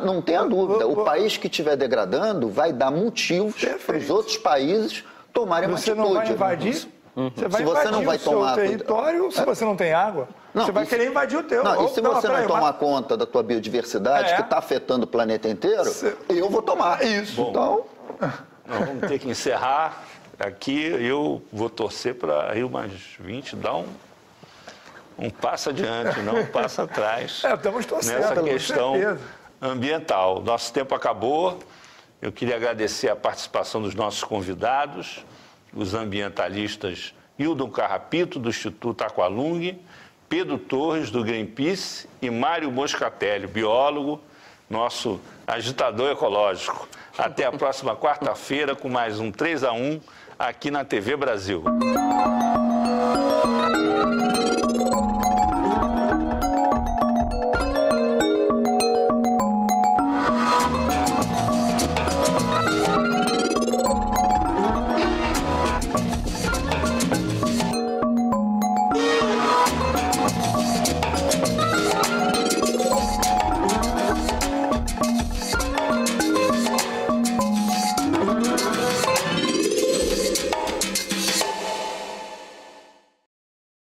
não tenha dúvida, o país que estiver degradando vai dar motivos para os outros países tomarem uma atitude. Você não vai invadir? Você vai se você não vai tomar o território, se você não tem água, você vai querer invadir o teu. E se você não tomar conta da tua biodiversidade, que está afetando o planeta inteiro, eu vou tomar. Isso. Bom, então... nós vamos ter que encerrar aqui. Eu vou torcer para Rio Mais 20 dar um passo adiante, não um passo atrás. Estamos torcendo, nessa questão ambiental. Nosso tempo acabou. Eu queria agradecer a participação dos nossos convidados, os ambientalistas Hildon Carrapito, do Instituto Aqualung, Pedro Torres, do Greenpeace, e Mário Moscatelli, biólogo, nosso agitador ecológico. Até a próxima quarta-feira com mais um 3 a 1 aqui na TV Brasil.